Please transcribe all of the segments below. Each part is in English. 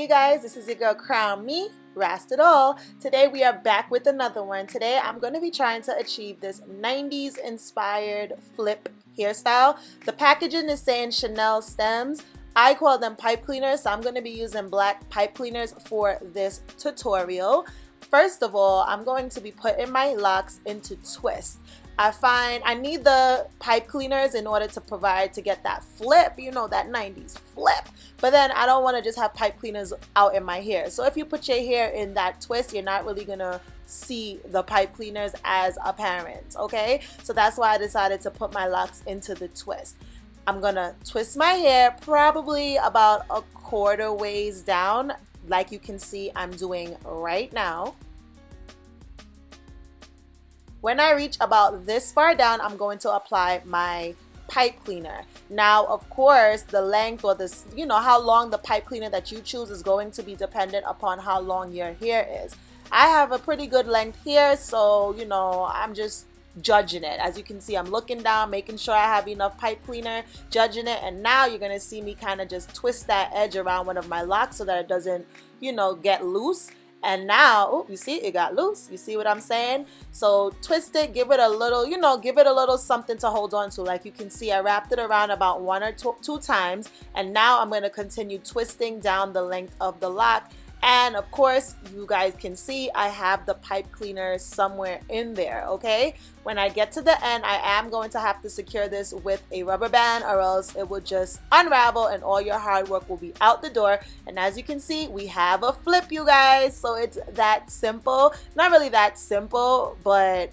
Hey guys, this is your girl Crown Me, Rast It All. Today we are back with another one. Today I'm going to be trying to achieve this 90s inspired flip hairstyle. The packaging is saying Chanel stems. I call them pipe cleaners, so I'm going to be using black pipe cleaners for this tutorial. First of all, I'm going to be putting my locks into twists. I find I need the pipe cleaners in order to get that flip, you know, that 90s flip. But then I don't want to just have pipe cleaners out in my hair. So if you put your hair in that twist, you're not really going to see the pipe cleaners as apparent, okay? So that's why I decided to put my locks into the twist. I'm going to twist my hair probably about a quarter ways down, like you can see I'm doing right now. When I reach about this far down, I'm going to apply my pipe cleaner. Now, of course, the length or this, you know, how long the pipe cleaner that you choose is going to be dependent upon how long your hair is. I have a pretty good length here, so, you know, I'm just judging it. As you can see, I'm looking down, making sure I have enough pipe cleaner, judging it, and now you're going to see me kind of just twist that edge around one of my locks so that it doesn't, you know, get loose. And now, oh, you see, it got loose. You see what I'm saying? So twist it, give it a little, you know, give it a little something to hold on to. Like you can see, I wrapped it around about one or two times. And now I'm going to continue twisting down the length of the lock. And of course, you guys can see I have the pipe cleaner somewhere in there, okay? When I get to the end, I am going to have to secure this with a rubber band or else it will just unravel and all your hard work will be out the door. And as you can see, we have a flip, you guys. So it's that simple. Not really that simple, but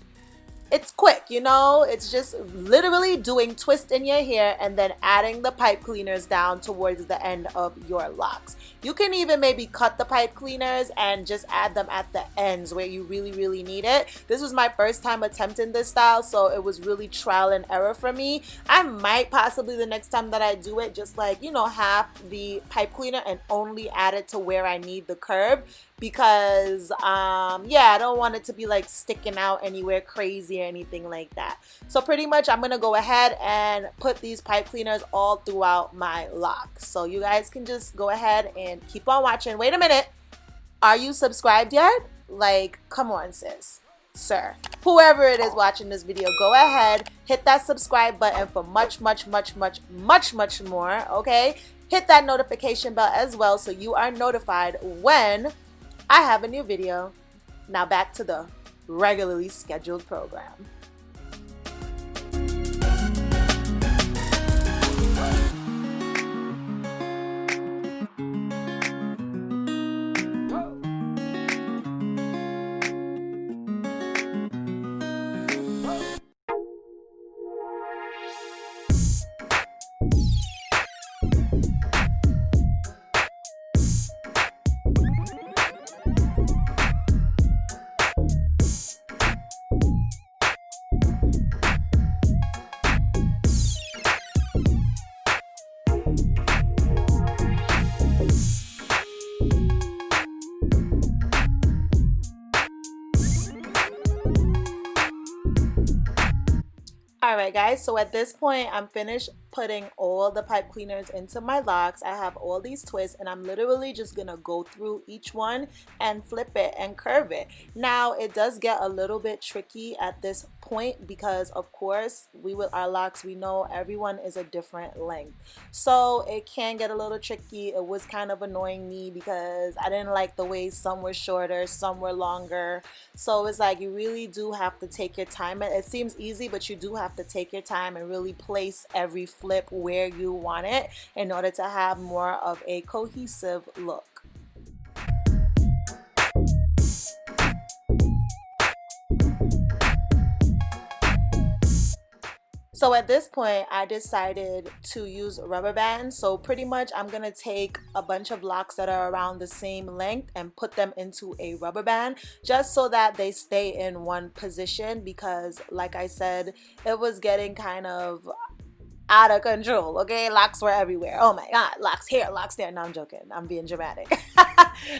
it's quick, you know? It's just literally doing twist in your hair and then adding the pipe cleaners down towards the end of your locks. You can even maybe cut the pipe cleaners and just add them at the ends where you really need it. This was my first time attempting this style, so it was really trial and error for me. I might possibly the next time that I do it just like, you know, half the pipe cleaner and only add it to where I need the curve. Because yeah, I don't want it to be like sticking out anywhere crazy or anything like that. So pretty much I'm gonna go ahead and put these pipe cleaners all throughout my locks. So you guys can just go ahead and keep on watching. Wait a minute, are you subscribed yet? Like, come on, sis, sir, whoever it is watching this video, go ahead, hit that subscribe button for much more, okay? Hit that notification bell as well so you are notified when I have a new video. Now back to the regularly scheduled program. Alright guys, so at this point I'm finished putting all the pipe cleaners into my locks. I have all these twists and I'm literally just gonna go through each one and flip it and curve it. Now it does get a little bit tricky at this point because of course with our locks we know everyone is a different length. So it can get a little tricky. It was kind of annoying me because I didn't like the way some were shorter, some were longer. So it's like you really do have to take your time. It seems easy, but you do have to take your time and really place every flip where you want it in order to have more of a cohesive look. So at this point, I decided to use rubber bands. So pretty much I'm going to take a bunch of locks that are around the same length and put them into a rubber band just so that they stay in one position because like I said, it was getting kind of out of control, okay? Locks were everywhere. Oh my God, locks here, locks there. No, I'm joking. I'm being dramatic.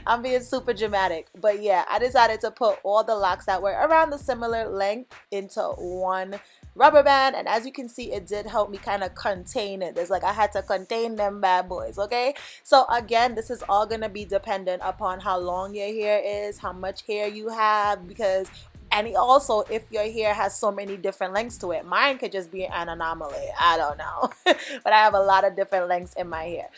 I'm being super dramatic. But yeah, I decided to put all the locks that were around the similar length into one rubber band, and as you can see, it did help me kind of contain it. There's like I had to contain them bad boys. Okay, so again, this is all gonna be dependent upon how long your hair is, how much hair you have, because and also if your hair has so many different lengths to it. Mine could just be an anomaly, I don't know. But I have a lot of different lengths in my hair.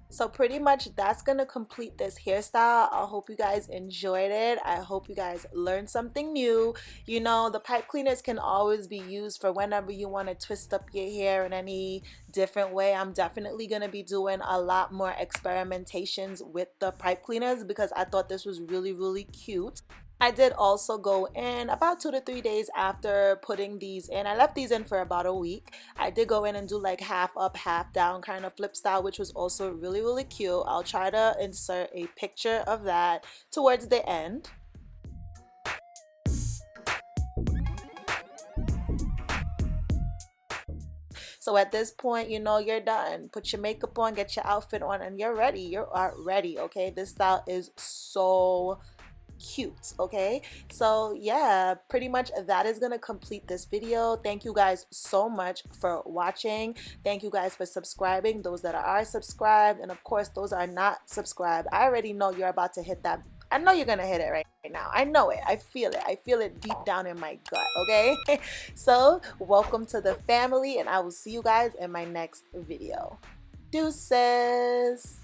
So pretty much that's gonna complete this hairstyle. I hope you guys enjoyed it. I hope you guys learned something new. You know, the pipe cleaners can always be used for whenever you want to twist up your hair in any different way. I'm definitely gonna be doing a lot more experimentations with the pipe cleaners because I thought this was really cute. I did also go in about 2 to 3 days after putting these in. I left these in for about a week. I did go in and do like half up, half down kind of flip style, which was also really cute. I'll try to insert a picture of that towards the end. So at this point, you know, you're done. Put your makeup on, get your outfit on, and you're ready. You are ready, okay? This style is so cute. Okay, so yeah, pretty much that is gonna complete this video. Thank you guys so much for watching. Thank you guys for subscribing, those that are subscribed, and of course those are not subscribed. I already know you're about to hit that. I know you're gonna hit it right now. I know it. I feel it deep down in my gut. Okay, so welcome to the family, and I will see you guys in my next video. Deuces.